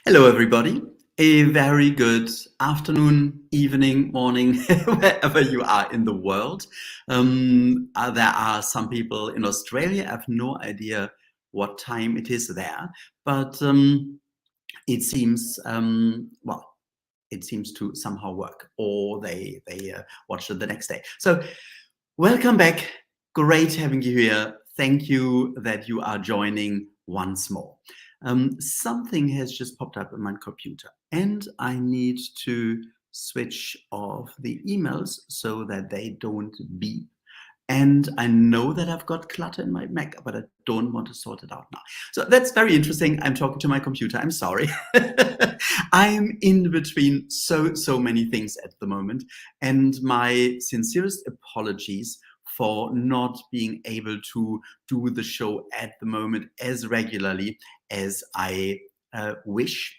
Hello, everybody. A very good afternoon, evening, morning, wherever you are in the world. There are some people in Australia. I have no idea what time it is there, but it seems, it seems to somehow work, or they watch it the next day. So welcome back. Great having you here. Thank you that you are joining once more. Something has just popped up on my computer, and I need to switch off the emails so that they don't beep. And I know that I've got clutter in my Mac, but I don't want to sort it out now. So that's very interesting. I'm talking to my computer. I'm sorry. I'm in between so many things at the moment. And my sincerest apologies for not being able to do the show at the moment as regularly as I wish.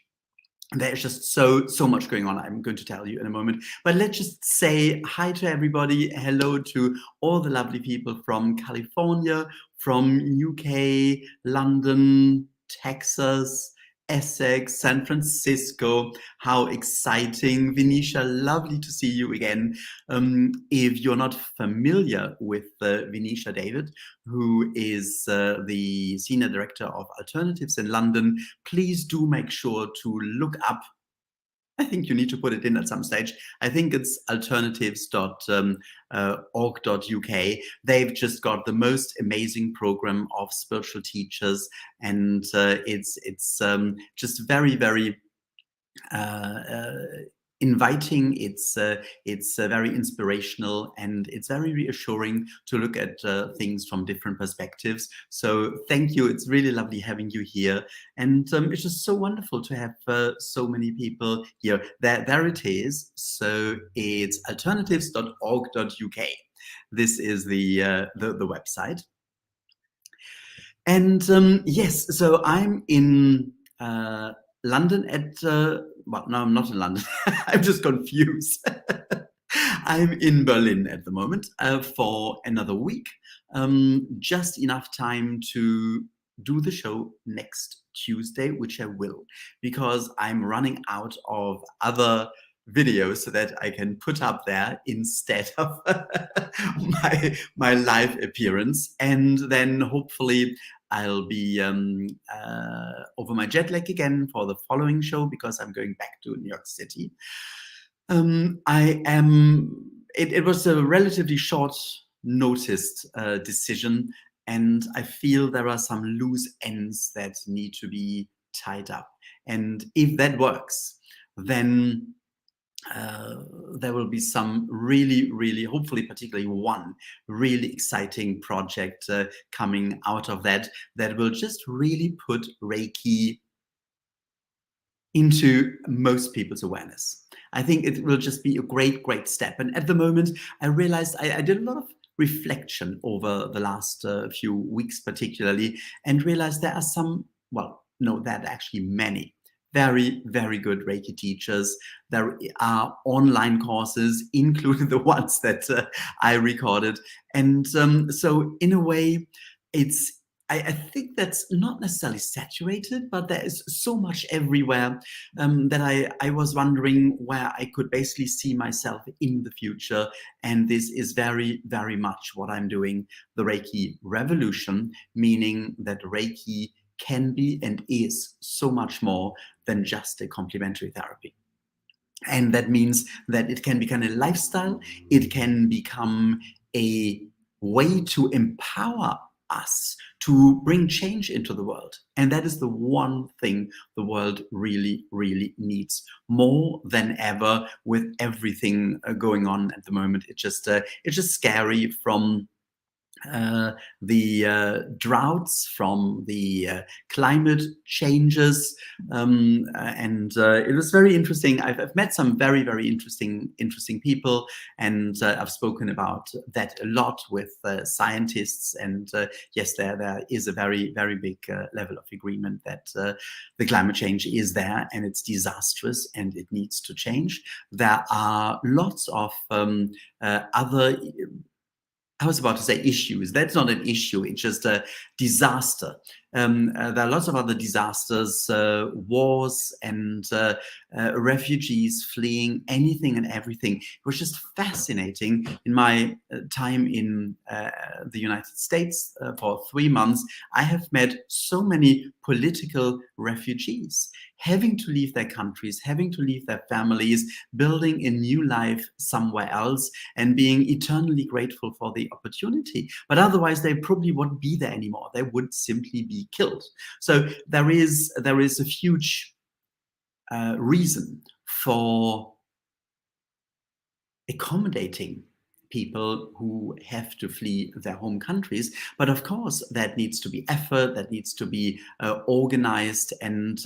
There's just so much going on. I'm going to tell you in a moment, but let's just say hi to everybody. Hello to all the lovely people from California, from UK, London, Texas, Essex, San Francisco. How exciting. Venetia, lovely to see you again. If you're not familiar with Venetia David, who is the Senior Director of Alternatives in London, please do make sure to look up. I think you need to put it in at some stage. I think it's alternatives.org.uk. They've just got the most amazing program of spiritual teachers, and it's just very inviting. It's very inspirational, and it's very reassuring to look at things from different perspectives. So thank you. It's really lovely having you here, and it's just so wonderful to have so many people here. There it is. So it's alternatives.org.uk. This is the website. And yes, so I'm in London at, well, no, I'm not in London. I'm just confused. I'm in Berlin at the moment for another week. Just enough time to do the show next Tuesday, which I will, because I'm running out of other videos so that I can put up there instead of my live appearance. And then hopefully I'll be over my jet lag again for the following show, because I'm going back to New York City. It was a relatively short noticed decision, and I feel there are some loose ends that need to be tied up. And if that works, then there will be some really, hopefully particularly one really exciting project coming out of that will just really put Reiki into most people's awareness. I think it will just be a great step. And at the moment, I realized I did a lot of reflection over the last few weeks particularly, and realized there are some, well, no, there are actually many very good Reiki teachers. There are online courses, including the ones that I recorded. And so in a way, I think that's not necessarily saturated, but there is so much everywhere that I was wondering where I could basically see myself in the future. And this is very much what I'm doing, the Reiki revolution, meaning that Reiki can be and is so much more than just a complementary therapy. And that means that it can become a lifestyle. It can become a way to empower us to bring change into the world. And that is the one thing the world really needs more than ever, with everything going on at the moment. It's just scary, from the droughts, from the climate changes, and it was very interesting. I've met some very interesting people, and I've spoken about that a lot with scientists, and yes, there is a very big level of agreement that the climate change is there, and it's disastrous, and it needs to change. There are lots of other I was about to say issues. That's not an issue. It's just a disaster. There are lots of other disasters, wars, and refugees fleeing anything and everything. It was just fascinating. In my time in the United States for 3 months, I have met so many political refugees having to leave their countries, having to leave their families, building a new life somewhere else, and being eternally grateful for the opportunity. But otherwise, they probably wouldn't be there anymore. They would simply be killed. So there is a huge reason for accommodating people who have to flee their home countries. But of course, that needs to be effort, that needs to be organized. And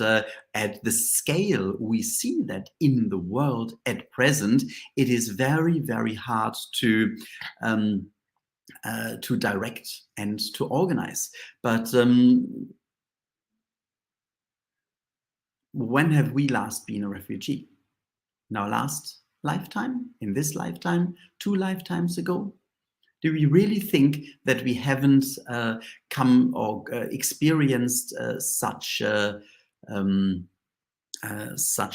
at the scale we see that in the world at present, it is very, very hard to direct and to organize. But when have we last been a refugee? In our last lifetime? In this lifetime? 2 lifetimes ago? Do we really think that we haven't come or experienced such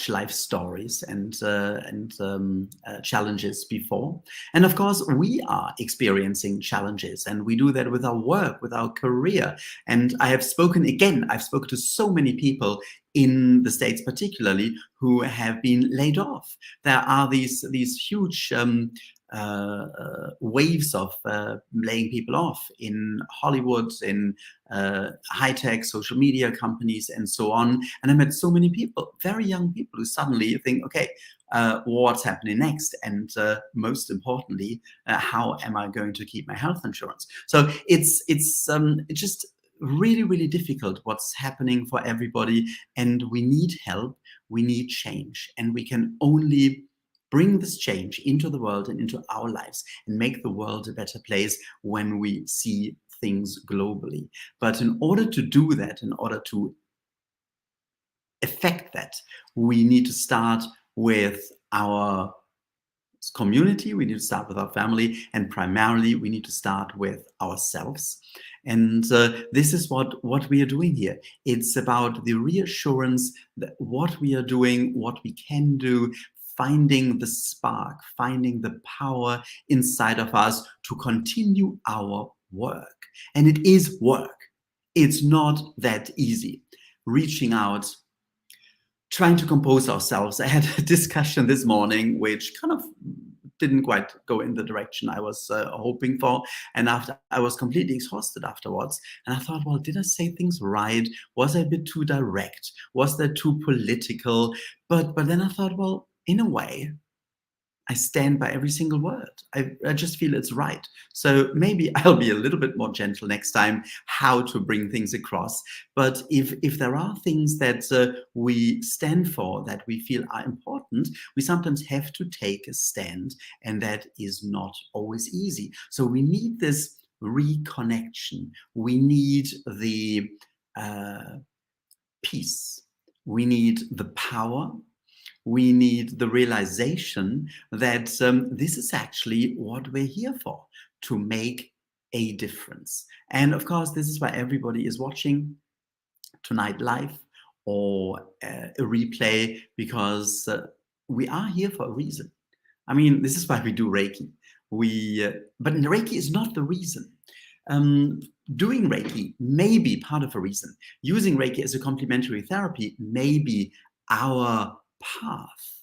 life stories and challenges before? And of course, we are experiencing challenges, and we do that with our work, with our career. And I've spoken to so many people in the States particularly who have been laid off. There are these huge waves of laying people off in Hollywood, in high-tech social media companies, and so on. And I met so many people, very young people, who suddenly think, okay, what's happening next? And most importantly, how am I going to keep my health insurance? So it's just really, really difficult what's happening for everybody, and we need help, we need change, and we can only bring this change into the world and into our lives and make the world a better place when we see things globally. But in order to do that, in order to affect that, we need to start with our community, we need to start with our family, and primarily we need to start with ourselves. And this is what we are doing here. It's about the reassurance that what we are doing, what we can do, finding the spark, finding the power inside of us to continue our work. And it is work. It's not that easy. Reaching out, trying to compose ourselves. I had a discussion this morning which kind of didn't quite go in the direction I was hoping for. And after, I was completely exhausted afterwards. And I thought, well, did I say things right? Was I a bit too direct? Was that too political? But then I thought, well, in a way, I stand by every single word. I just feel it's right. So maybe I'll be a little bit more gentle next time how to bring things across. But if there are things that we stand for, that we feel are important, we sometimes have to take a stand, and that is not always easy. So we need this reconnection. We need the peace. We need the power. We need the realization that this is actually what we're here for, to make a difference. And of course, this is why everybody is watching tonight live or a replay, because we are here for a reason. I mean, this is why we do Reiki. But Reiki is not the reason. Doing Reiki may be part of a reason. Using Reiki as a complementary therapy may be our path.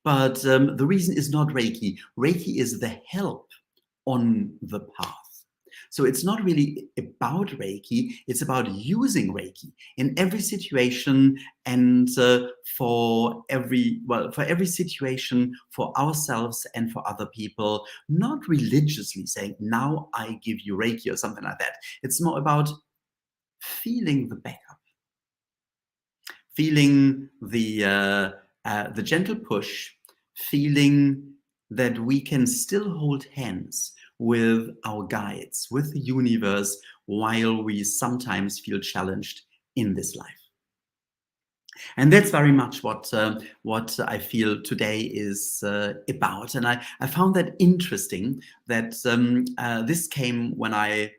But the reason is not Reiki. Reiki is the help on the path. So it's not really about Reiki, it's about using Reiki in every situation, and for every situation, for ourselves and for other people, not religiously saying, now I give you Reiki or something like that. It's more about feeling the backup, feeling the gentle push, feeling that we can still hold hands with our guides, with the universe, while we sometimes feel challenged in this life. And that's very much what I feel today is about. And I found that interesting that this came when I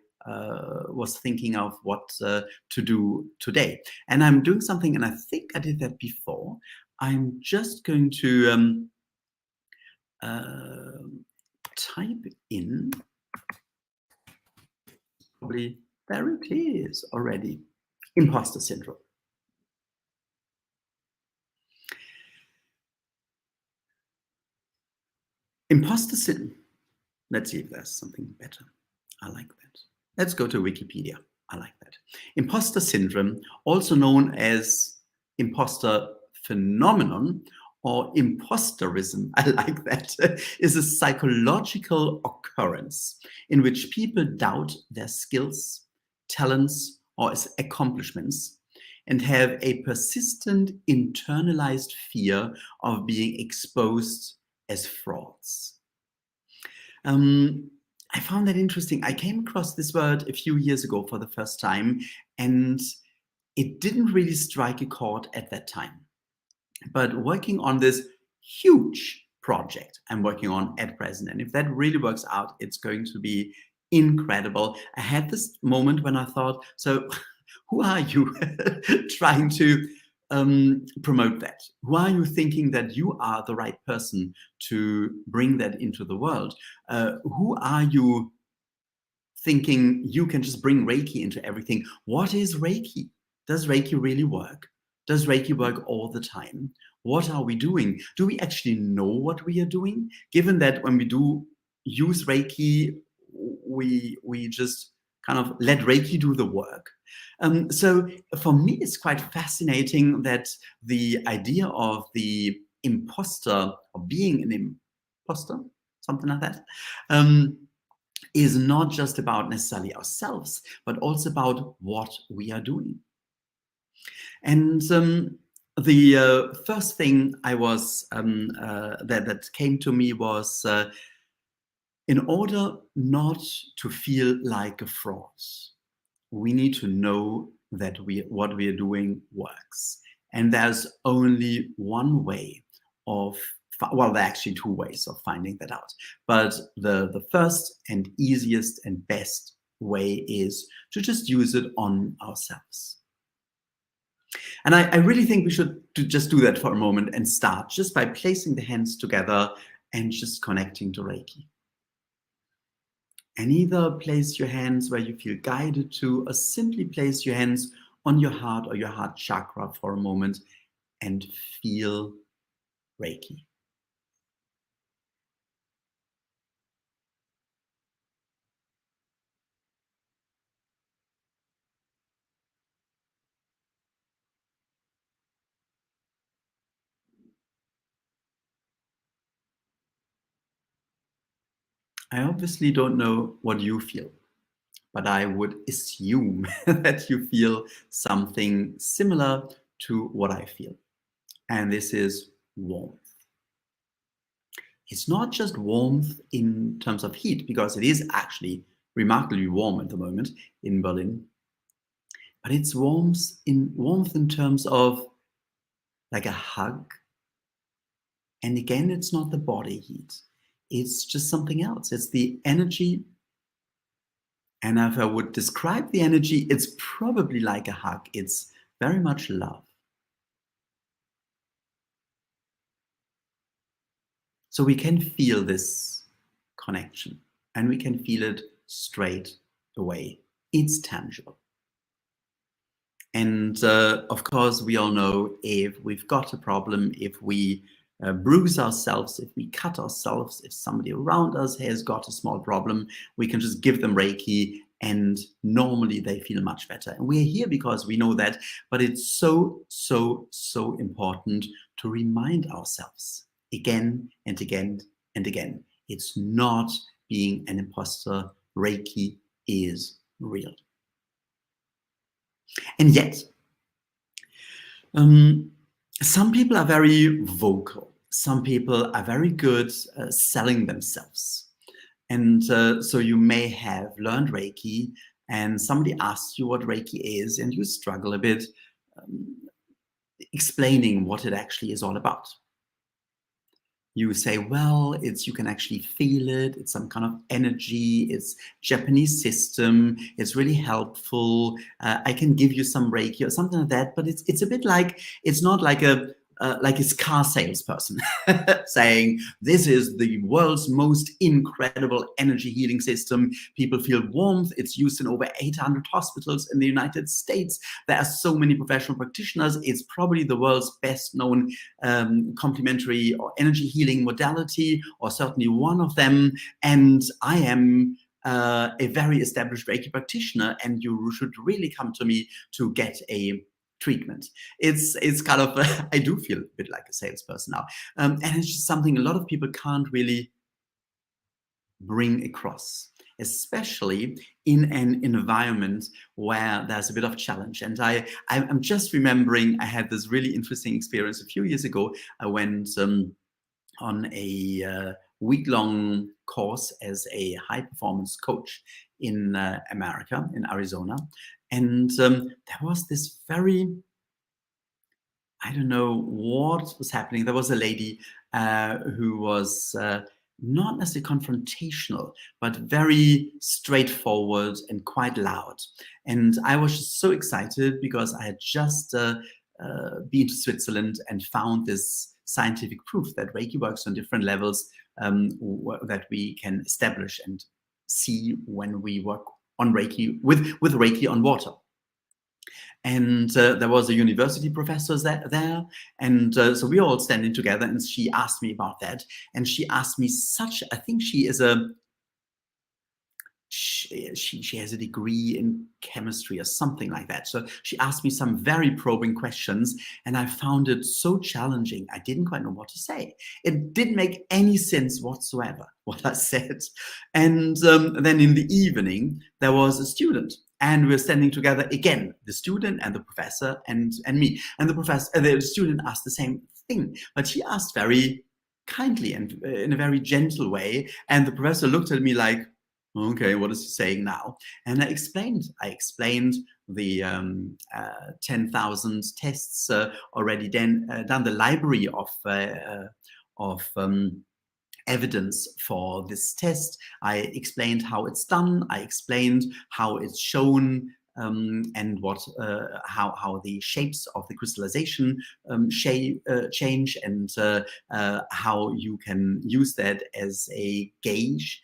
was thinking of what to do today. And I'm doing something, and I think I did that before. I'm just going to uh, type in, probably there it is already, imposter syndrome. Imposter syndrome. Let's see if there's something better. I like that. Let's go to Wikipedia. I like that. Imposter syndrome, also known as imposter phenomenon or imposterism, I like that, is a psychological occurrence in which people doubt their skills, talents, or accomplishments and have a persistent internalized fear of being exposed as frauds. I found that interesting. I came across this word a few years ago for the first time, and it didn't really strike a chord at that time. But working on this huge project I'm working on at present, and if that really works out, it's going to be incredible. I had this moment when I thought, so who are you trying to promote that? Who are you thinking that you are the right person to bring that into the world? Who are you thinking you can just bring Reiki into everything? What is Reiki? Does Reiki really work? Does Reiki work all the time? What are we doing? Do we actually know what we are doing? Given that when we do use Reiki, we just kind of let Reiki do the work. So for me, it's quite fascinating that the idea of the imposter, or being an imposter, something like that, is not just about necessarily ourselves, but also about what we are doing. And the first thing I was that came to me was, in order not to feel like a fraud, we need to know that what we are doing works. And there's only one way of, well, there are actually two ways of finding that out. But the first and easiest and best way is to just use it on ourselves. And I really think we should just do that for a moment and start just by placing the hands together and just connecting to Reiki. And either place your hands where you feel guided to, or simply place your hands on your heart or your heart chakra for a moment and feel Reiki. I obviously don't know what you feel, but I would assume that you feel something similar to what I feel. And this is warmth. It's not just warmth in terms of heat, because it is actually remarkably warm at the moment in Berlin, but it's warmth in terms of like a hug. And again, it's not the body heat. It's just something else. It's the energy. And if I would describe the energy, it's probably like a hug. It's very much love. So we can feel this connection, and we can feel it straight away. It's tangible. And of course, we all know if we've got a problem, if we bruise ourselves, if we cut ourselves, if somebody around us has got a small problem, we can just give them Reiki, and normally they feel much better. And we're here because we know that, but it's so, so, so important to remind ourselves again and again and again. It's not being an imposter. Reiki is real. And yet, some people are very vocal. Some people are very good selling themselves. And so you may have learned Reiki, and somebody asks you what Reiki is, and you struggle a bit. explaining what it actually is all about. You say, well, it's, you can actually feel it. It's some kind of energy. It's Japanese system. It's really helpful. I can give you some Reiki or something like that. But it's a bit like, it's not like a car salesperson saying, this is the world's most incredible energy healing system. People feel warmth. It's used in over 800 hospitals in the United States. There are so many professional practitioners. It's probably the world's best known complementary or energy healing modality, or certainly one of them. And I am a very established Reiki practitioner, and you should really come to me to get a treatment. It's kind of, I do feel a bit like a salesperson now. And it's just something a lot of people can't really bring across, especially in an environment where there's a bit of challenge. And I'm just remembering, I had this really interesting experience a few years ago. I went on a week-long course as a high-performance coach in America, in Arizona. And there was this very, I don't know what was happening. There was a lady who was not necessarily confrontational, but very straightforward and quite loud. And I was just so excited because I had just been to Switzerland and found this scientific proof that Reiki works on different levels that we can establish and see when we work on Reiki with Reiki on water. And there was a university professor there, and so we were all standing together, and she asked me about that, and she asked me I think she is she has a degree in chemistry or something like that. So she asked me some very probing questions, and I found it so challenging. I didn't quite know what to say. It didn't make any sense whatsoever, what I said. And then in the evening, there was a student, and we're standing together again, the student and the professor and me. And the student asked the same thing, but he asked very kindly and in a very gentle way. And the professor looked at me like, okay, what is he saying now? And I explained the 10,000 tests already done, the library of evidence for this test. I explained how it's done. I explained how it's shown, and what how the shapes of the crystallization change, and how you can use that as a gauge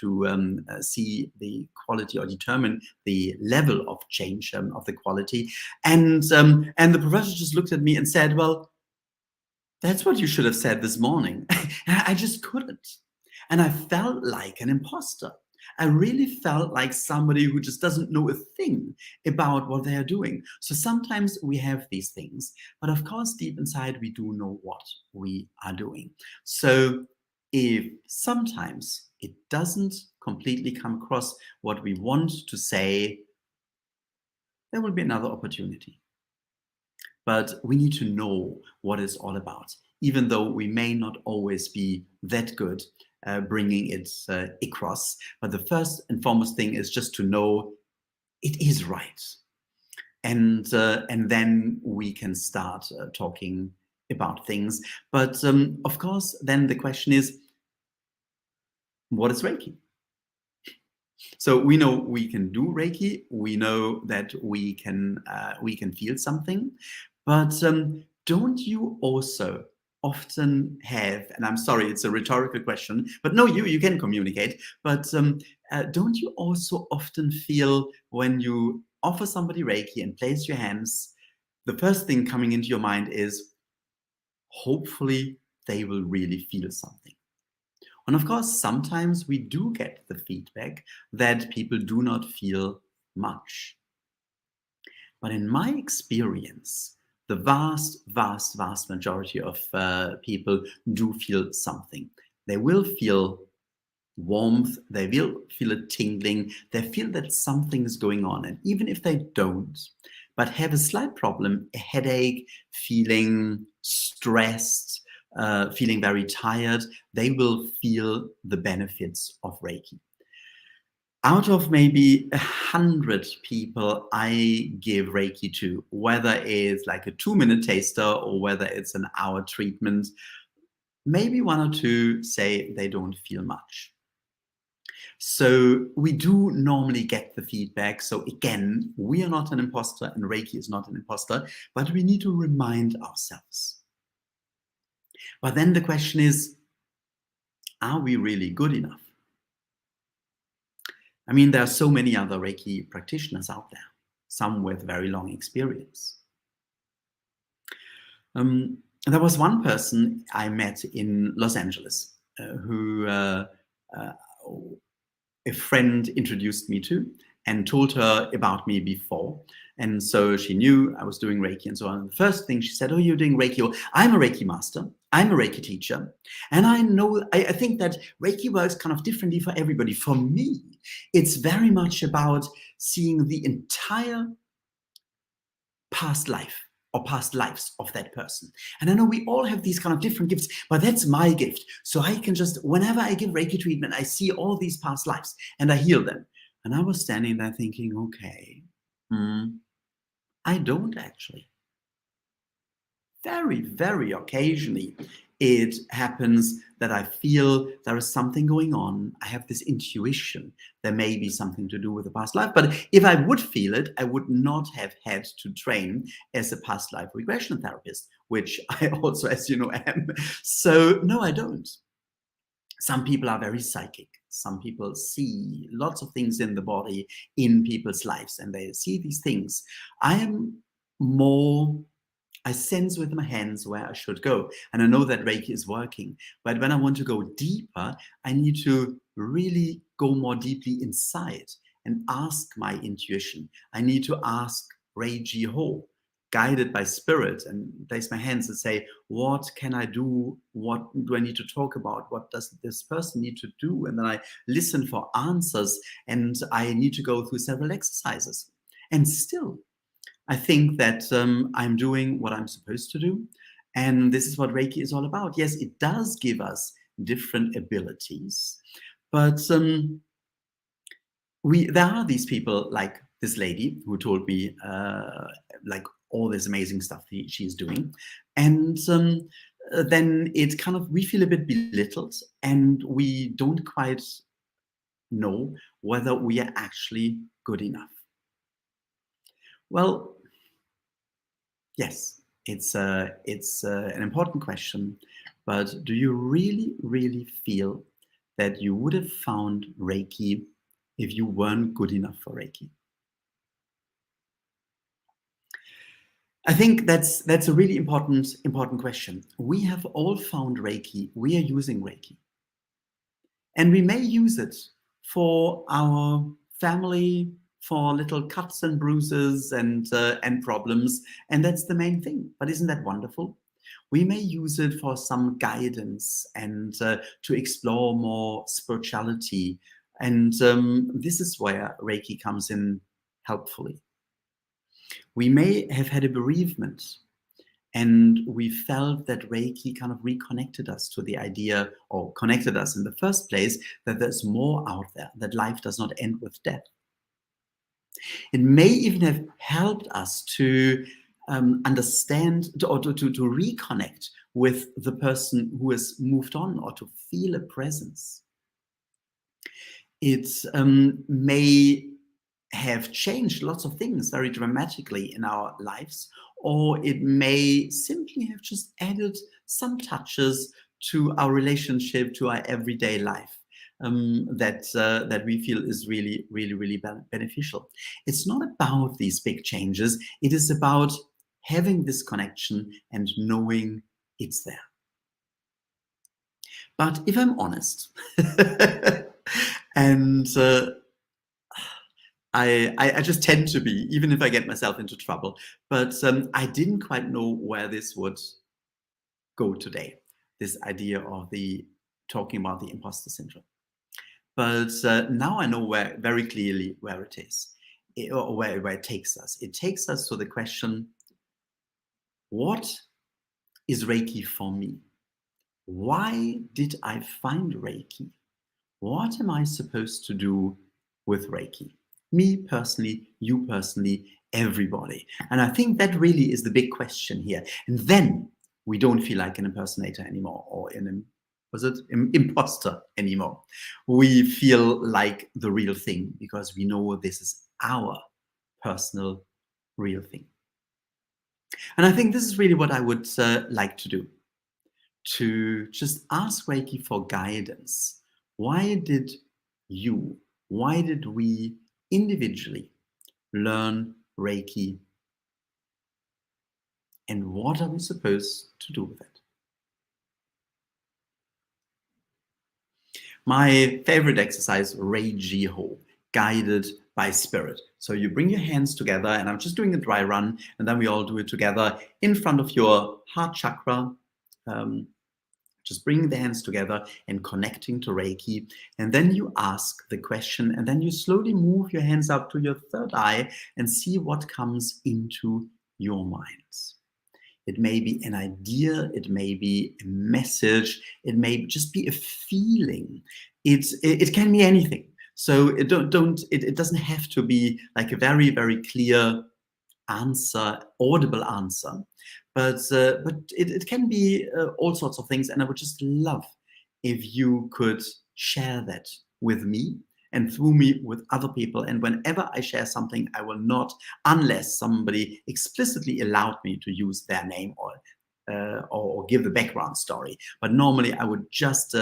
to see the quality or determine the level of change of the quality. And the professor just looked at me and said, well, that's what you should have said this morning. And I just couldn't. And I felt like an imposter. I really felt like somebody who just doesn't know a thing about what they are doing. So sometimes we have these things, but of course, deep inside, we do know what we are doing. So if sometimes it doesn't completely come across what we want to say, there will be another opportunity. But we need to know what it's all about, even though we may not always be that good bringing it across. But the first and foremost thing is just to know it is right. And then we can start talking about things. But of course, then the question is, what is Reiki? So we know we can do Reiki. We know that we can feel something. But don't you also often have, and I'm sorry, it's a rhetorical question, but no, you can communicate, but don't you also often feel when you offer somebody Reiki and place your hands, the first thing coming into your mind is, hopefully they will really feel something? And of course, sometimes we do get the feedback that people do not feel much. But in my experience, the vast majority of people do feel something. They will feel warmth, they will feel a tingling, they feel that something is going on. And even if they don't, but have a slight problem, a headache, feeling stressed, feeling very tired, they will feel the benefits of Reiki. Out of maybe 100 people I give Reiki to, whether it's like a 2-minute taster or whether it's an hour treatment, maybe one or two say they don't feel much. So we do normally get the feedback. So again, we are not an imposter and Reiki is not an imposter, but we need to remind ourselves. But then the question is, are we really good enough? I mean, there are so many other Reiki practitioners out there, some with very long experience. There was one person I met in Los Angeles who uh, a friend introduced me to and told her about me before. And so she knew I was doing Reiki and so on. The first thing she said, "Oh, you're doing Reiki. Oh, I'm a Reiki master. I'm a Reiki teacher. And I know, I think that Reiki works kind of differently for everybody. For me, it's very much about seeing the entire past life or past lives of that person. And I know we all have these kind of different gifts, but that's my gift. So I can just, whenever I give Reiki treatment, I see all these past lives and I heal them." And I was standing there thinking, okay, I don't actually. Very, very occasionally, it happens that I feel there is something going on. I have this intuition. There may be something to do with the past life. But if I would feel it, I would not have had to train as a past life regression therapist, which I also, as you know, am. So no, I don't. Some people are very psychic. Some people see lots of things in the body, in people's lives, and they see these things. I am more, I sense with my hands where I should go. And I know that Reiki is working. But when I want to go deeper, I need to really go more deeply inside and ask my intuition. I need to ask Reiji Ho, guided by spirit, and place my hands and say, what can I do? What do I need to talk about? What does this person need to do? And then I listen for answers, and I need to go through several exercises. And still, I think that I'm doing what I'm supposed to do. And this is what Reiki is all about. Yes, it does give us different abilities, but there are these people like this lady who told me like all this amazing stuff she's doing. And then it kind of, we feel a bit belittled and we don't quite know whether we are actually good enough. Well, yes, it's an important question, but do you really, really feel that you would have found Reiki if you weren't good enough for Reiki? I think that's a really important question. We have all found Reiki. We are using Reiki. And we may use it for our family, for little cuts and bruises and problems, and that's the main thing. But isn't that wonderful? We may use it for some guidance and to explore more spirituality, and this is where Reiki comes in helpfully. We may have had a bereavement, and we felt that Reiki kind of reconnected us to the idea, or connected us in the first place, that there's more out there, that life does not end with death. It may even have helped us to understand or to reconnect with the person who has moved on, or to feel a presence. It may have changed lots of things very dramatically in our lives, or it may simply have just added some touches to our relationship, to our everyday life, that we feel is really, really, really beneficial. It's not about these big changes. It is about having this connection and knowing it's there. But if I'm honest, and I just tend to be, even if I get myself into trouble. But I didn't quite know where this would go today, this idea of the talking about the imposter syndrome. But now I know very clearly where it is, or where it takes us. It takes us to the question, what is Reiki for me? Why did I find Reiki? What am I supposed to do with Reiki. Me personally, you personally, everybody. And I think that really is the big question here. And then we don't feel like an impersonator anymore, or imposter anymore. We feel like the real thing because we know this is our personal real thing. And I think this is really what I would like to do, to just ask Reiki for guidance. Why did we individually learn Reiki, and what are we supposed to do with it? My favorite exercise, Reiki Ho, guided by spirit. So you bring your hands together, and I'm just doing a dry run, and then we all do it together in front of your heart chakra. Just bringing the hands together and connecting to Reiki. And then you ask the question, and then you slowly move your hands up to your third eye and see what comes into your minds. It may be an idea, it may be a message, it may just be a feeling. It can be anything. So it doesn't have to be like a very, very clear answer, audible answer, but it can be all sorts of things. And I would just love if you could share that with me and through me with other people. And whenever I share something, I will not, unless somebody explicitly allowed me to use their name or give the background story. But normally I would just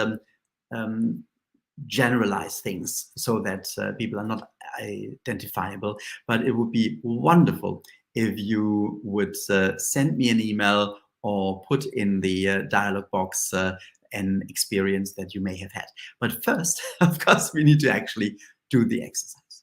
generalize things so that people are not identifiable. But it would be wonderful if you would send me an email or put in the dialog box an experience that you may have had. But first, of course, we need to actually do the exercise.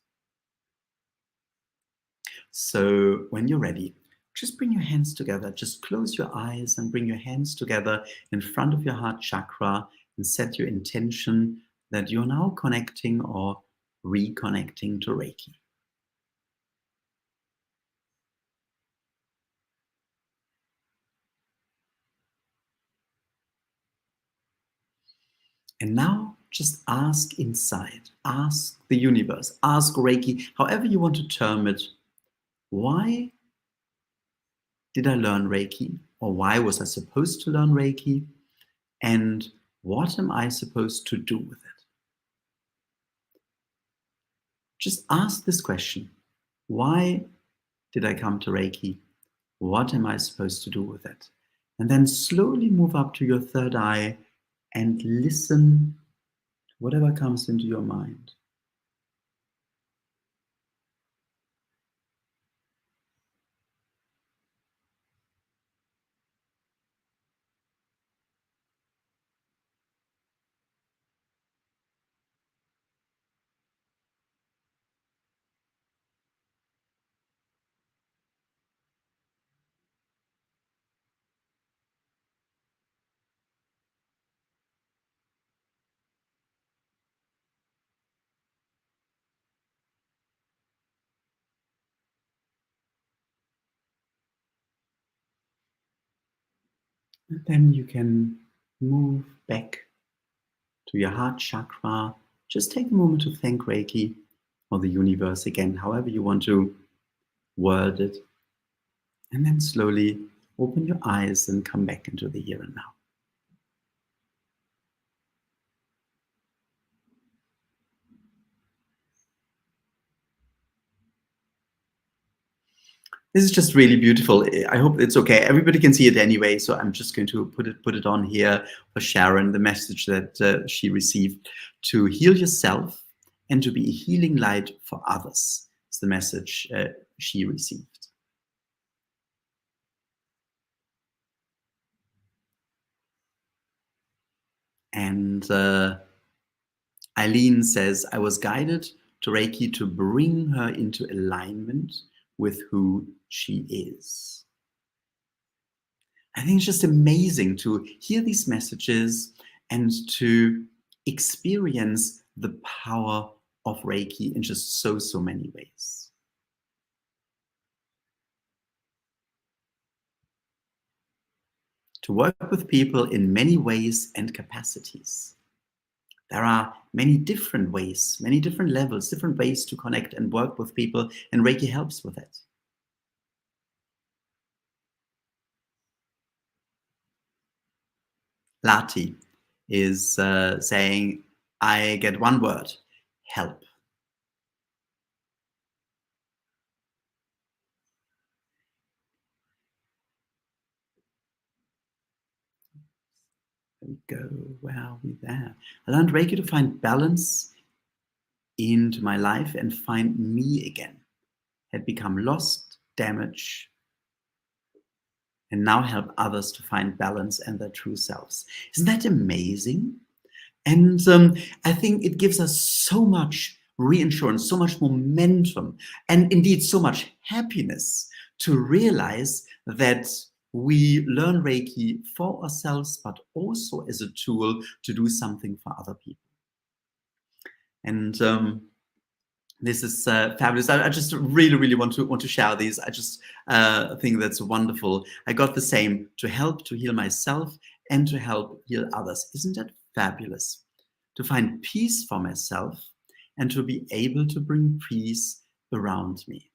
So when you're ready, just bring your hands together. Just close your eyes and bring your hands together in front of your heart chakra and set your intention that you're now connecting or reconnecting to Reiki. And now just ask inside, ask the universe, ask Reiki, however you want to term it, why did I learn Reiki? Or why was I supposed to learn Reiki? And what am I supposed to do with it? Just ask this question. Why did I come to Reiki? What am I supposed to do with it? And then slowly move up to your third eye and listen to whatever comes into your mind. And then you can move back to your heart chakra. Just take a moment to thank Reiki or the universe again, however you want to word it. And then slowly open your eyes and come back into the here and now. This is just really beautiful. I hope it's okay. Everybody can see it anyway, so I'm just going to put it on here for Sharon, the message that she received: to heal yourself and to be a healing light for others. It's the message she received. And Eileen says, I was guided to Reiki to bring her into alignment with who she is. I think it's just amazing to hear these messages and to experience the power of Reiki in just so many ways. To work with people in many ways and capacities. There are many different ways, many different levels, different ways to connect and work with people, and Reiki helps with it. Lati is saying, I get one word, help. There we go. Where are we there? I learned Reiki to find balance into my life and find me again. Had become lost, damaged, and now help others to find balance and their true selves. Isn't that amazing? And I think it gives us so much reinsurance, so much momentum, and indeed so much happiness to realize that we learn Reiki for ourselves, but also as a tool to do something for other people. And this is fabulous. I just really, really want to share these. I just think that's wonderful. I got the same, to help to heal myself and to help heal others. Isn't that fabulous? To find peace for myself and to be able to bring peace around me.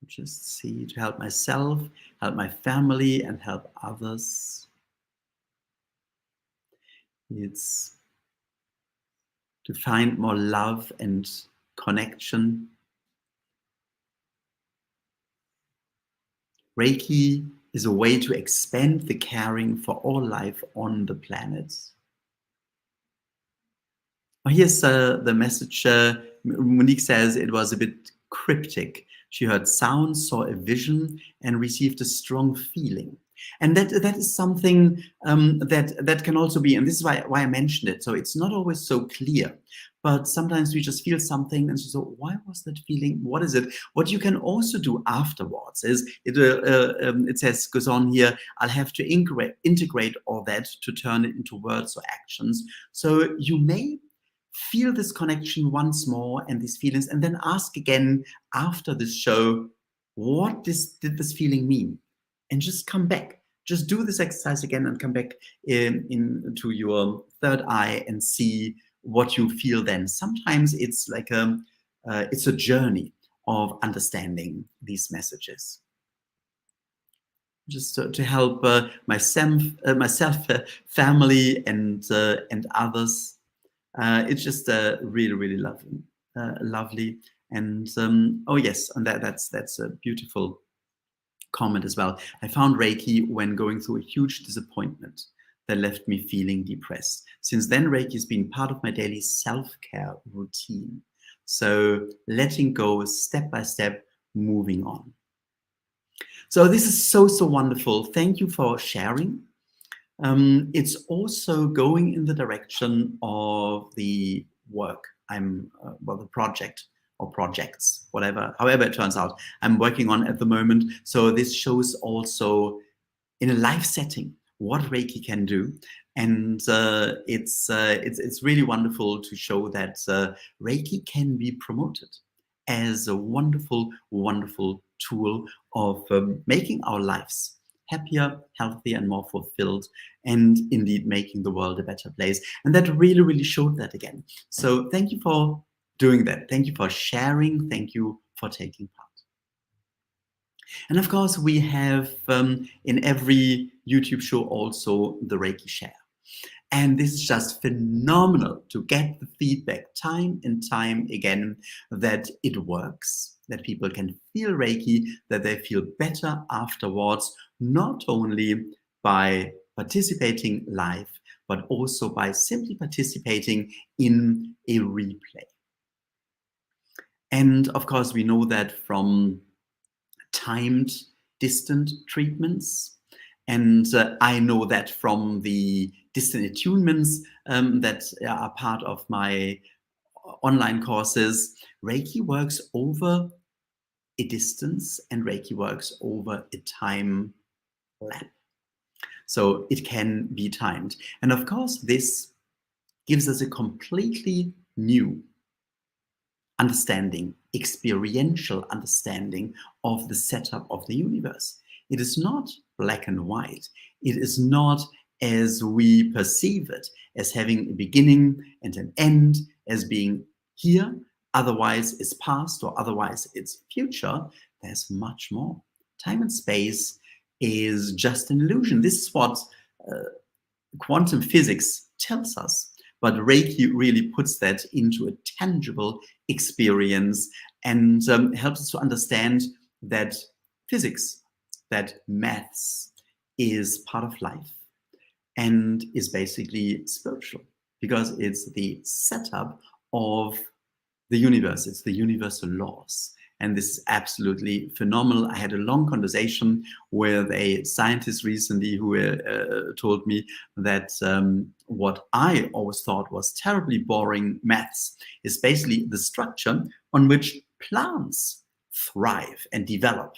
Just see, to help myself, help my family, and help others. It's to find more love and connection. Reiki is a way to expand the caring for all life on the planet. Oh, here's the message. Monique says it was a bit cryptic. She heard sounds, saw a vision, and received a strong feeling. And that is something that can also be, and this is why I mentioned it. So it's not always so clear, but sometimes we just feel something, and so why was that feeling? What is it? What you can also do afterwards is it says, goes on here. I'll have to integrate all that to turn it into words or actions. So you may feel this connection once more and these feelings, and then ask again after this show, what did this feeling mean? And just come back. Just do this exercise again and come back into your third eye and see what you feel then. Sometimes it's like it's a journey of understanding these messages. Just to help myself, family, and others. It's just really, really lovely, lovely. And oh yes, and that's a beautiful comment as well. I found Reiki when going through a huge disappointment that left me feeling depressed. Since then, Reiki has been part of my daily self-care routine. So letting go step by step, moving on. So this is so wonderful. Thank you for sharing. It's also going in the direction of the work well, the project or projects, however it turns out, I'm working on at the moment. So this shows also in a live setting what Reiki can do. And it's really wonderful to show that Reiki can be promoted as a wonderful, wonderful tool of making our lives happier, healthier, and more fulfilled, and indeed making the world a better place. And that really, really showed that again. So thank you for doing that. Thank you for sharing. Thank you for taking part. And of course, we have in every YouTube show also the Reiki share. And this is just phenomenal to get the feedback time and time again that it works, that people can feel Reiki, that they feel better afterwards, not only by participating live, but also by simply participating in a replay. And of course, we know that from timed distant treatments. And I know that from the distant attunements that are part of my online courses, Reiki works over a distance and Reiki works over a time lap. So it can be timed. And of course, this gives us a completely new understanding, experiential understanding of the setup of the universe. It is not black and white. It is not as we perceive it, as having a beginning and an end, as being here, otherwise it's past, or otherwise it's future. There's much more. Time and space is just an illusion. This is what uh, quantum physics tells us. But Reiki really puts that into a tangible experience and helps us to understand that physics, that maths is part of life and is basically spiritual because it's the setup of the universe. It's the universal laws. And this is absolutely phenomenal. I had a long conversation with a scientist recently who told me that what I always thought was terribly boring maths is basically the structure on which plants thrive and develop.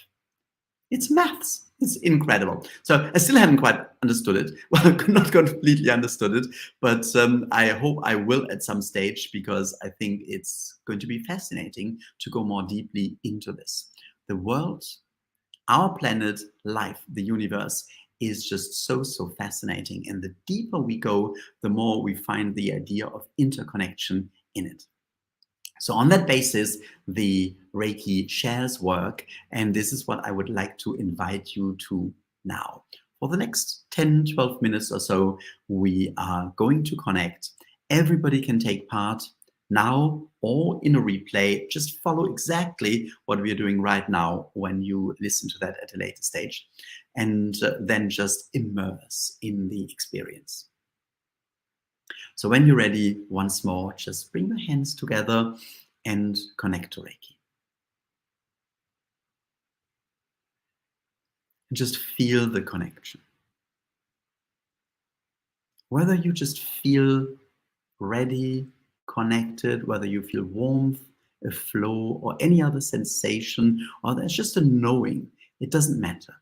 It's maths. It's incredible. So I still haven't quite understood it. Well, not completely understood it, but I hope I will at some stage because I think it's going to be fascinating to go more deeply into this. The world, our planet, life, the universe is just so, so fascinating. And the deeper we go, the more we find the idea of interconnection in it. So on that basis, the Reiki shares work, and this is what I would like to invite you to now. For the next 10, 12 minutes or so, we are going to connect. Everybody can take part now or in a replay. Just follow exactly what we are doing right now when you listen to that at a later stage, and then just immerse in the experience. So when you're ready, once more, just bring your hands together and connect to Reiki. Just feel the connection. Whether you just feel ready, connected, whether you feel warmth, a flow, or any other sensation, or there's just a knowing, it doesn't matter.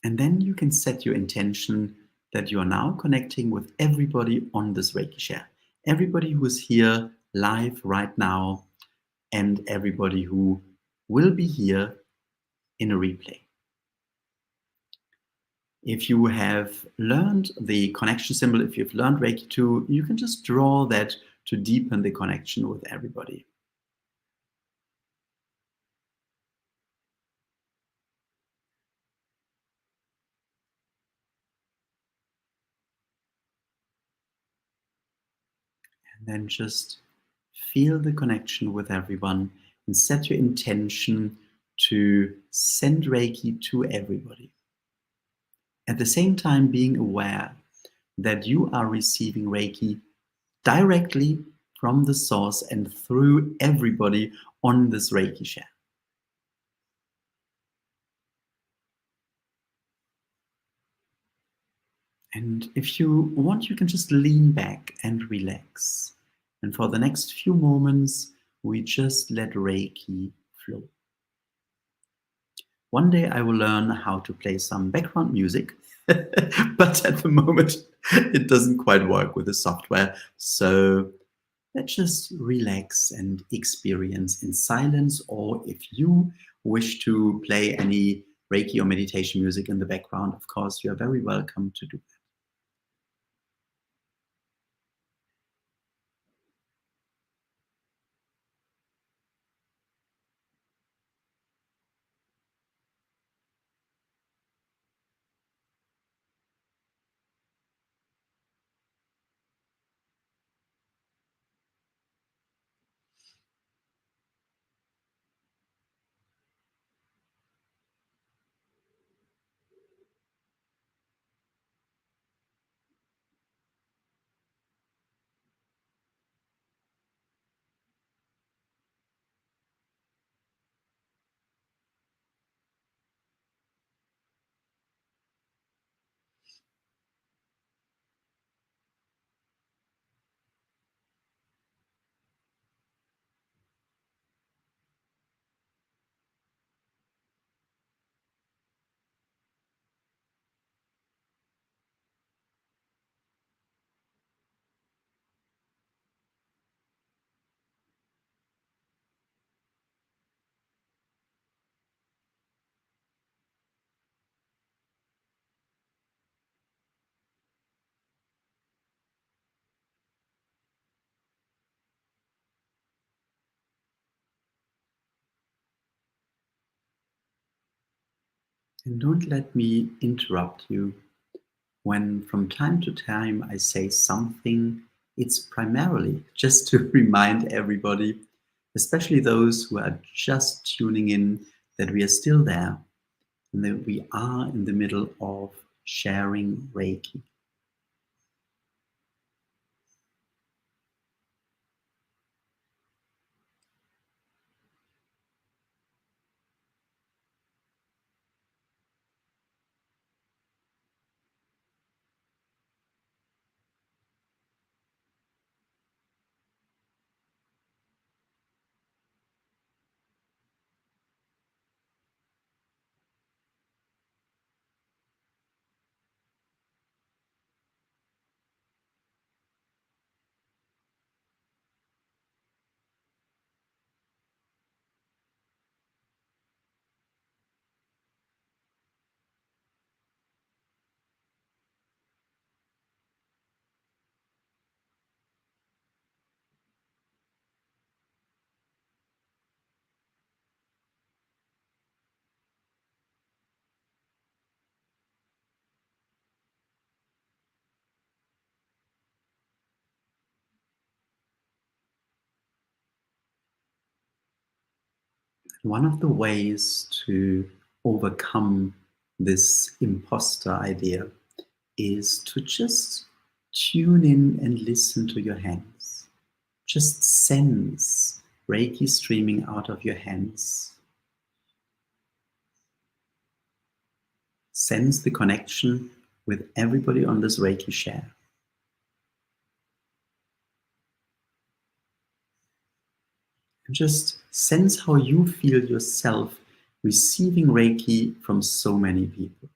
And then you can set your intention that you are now connecting with everybody on this Reiki share. Everybody who is here live right now, and everybody who will be here in a replay. If you have learned the connection symbol, if you've learned Reiki 2, you can just draw that to deepen the connection with everybody. And then just feel the connection with everyone and set your intention to send Reiki to everybody. At the same time, being aware that you are receiving Reiki directly from the source and through everybody on this Reiki share. And if you want, you can just lean back and relax. And for the next few moments, we just let Reiki flow. One day I will learn how to play some background music, but at the moment it doesn't quite work with the software. So let's just relax and experience in silence, or if you wish to play any Reiki or meditation music in the background, of course, you are very welcome to do. And don't let me interrupt you. When from time to time I say something, it's primarily just to remind everybody, especially those who are just tuning in, that we are still there and that we are in the middle of sharing Reiki. One of the ways to overcome this imposter idea is to just tune in and listen to your hands. Just sense Reiki streaming out of your hands. Sense the connection with everybody on this Reiki share. And just sense how you feel yourself receiving Reiki from so many people.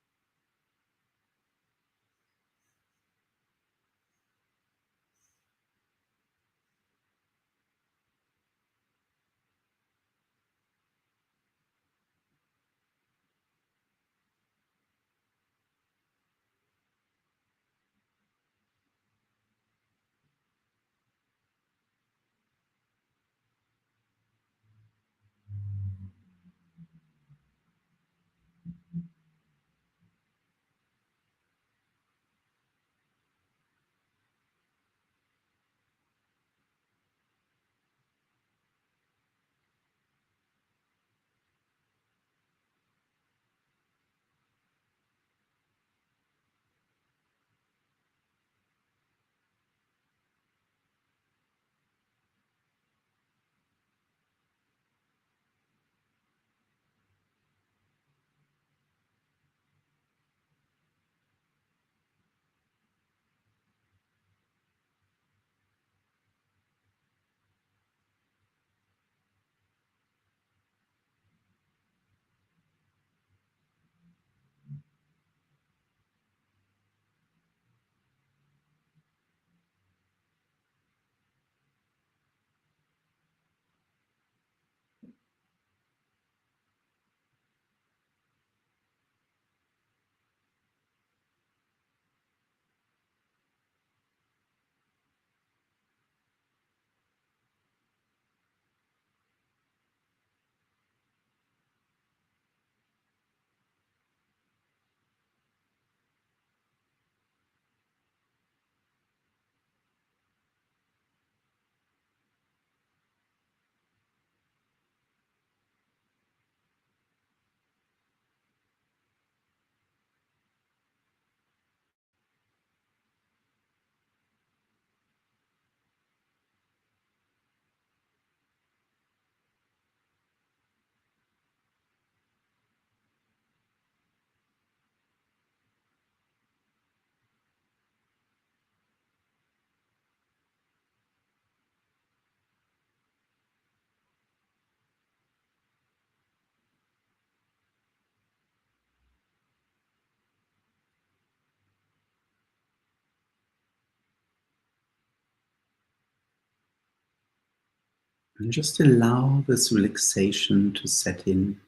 And just allow this relaxation to set in,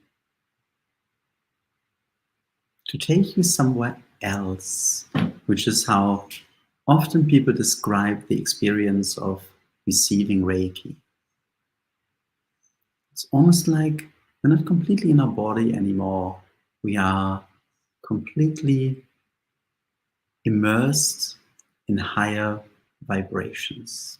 to take you somewhere else, which is how often people describe the experience of receiving Reiki. It's almost like we're not completely in our body anymore. We are completely immersed in higher vibrations.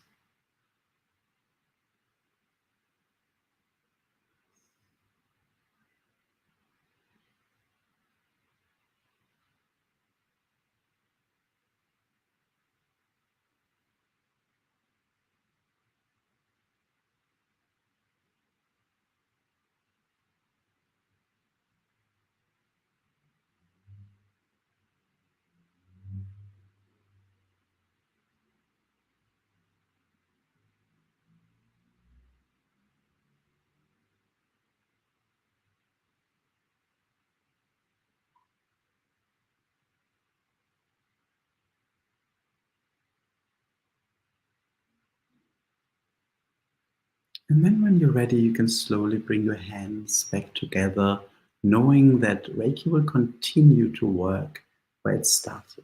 And then when you're ready, you can slowly bring your hands back together, knowing that Reiki will continue to work where it started.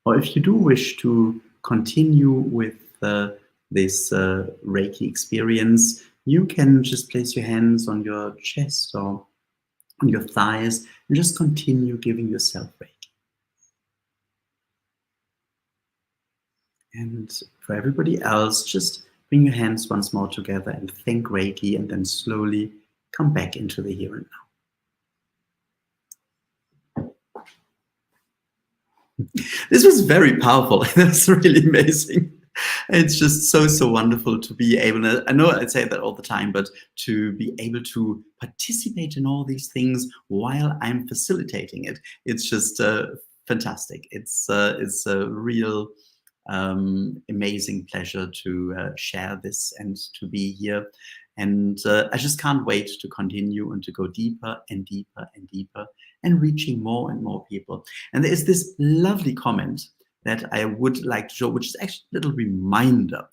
Or if you do wish to continue with this Reiki experience, you can just place your hands on your chest or on your thighs and just continue giving yourself Reiki. And for everybody else, just bring your hands once more together and thank Reiki, and then slowly come back into the here and now. This was very powerful. That's really amazing. It's just so wonderful to be able to, I know I say that all the time, but to be able to participate in all these things while I'm facilitating it, it's just fantastic. It's a real amazing pleasure to share this and to be here. And I just can't wait to continue and to go deeper and deeper and deeper and reaching more and more people. And there is this lovely comment that I would like to show, which is actually a little reminder.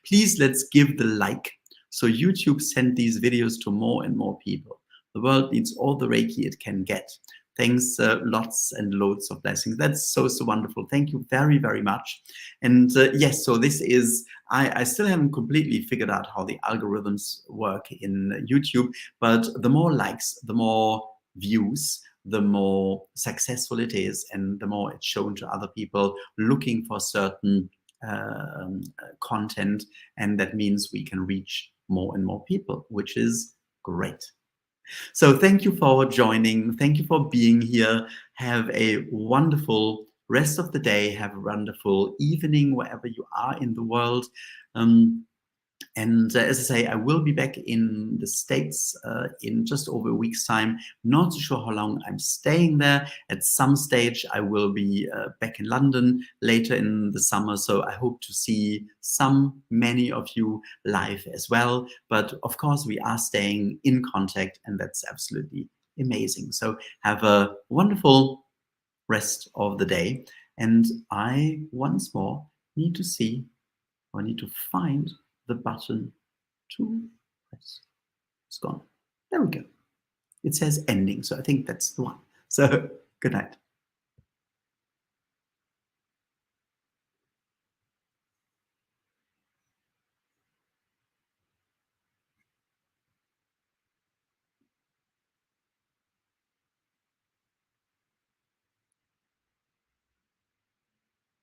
Please let's give the like so YouTube send these videos to more and more people. The world needs all the Reiki it can get. Thanks, lots and loads of blessings. That's so wonderful. Thank you very much. And yes, so this is, I still haven't completely figured out how the algorithms work in YouTube, but the more likes, the more views, the more successful it is, and the more it's shown to other people looking for certain content. And that means we can reach more and more people, which is great. So thank you for joining. Thank you for being here. Have a wonderful rest of the day. Have a wonderful evening wherever you are in the world. And as I say, I will be back in the States in just over a week's time. Not sure how long I'm staying there. At some stage, I will be back in London later in the summer. So I hope to see many of you live as well. But of course, we are staying in contact, and that's absolutely amazing. So have a wonderful rest of the day. And I once more need to find the button to press. It's gone. There we go. It says ending, so I think that's the one. So good night.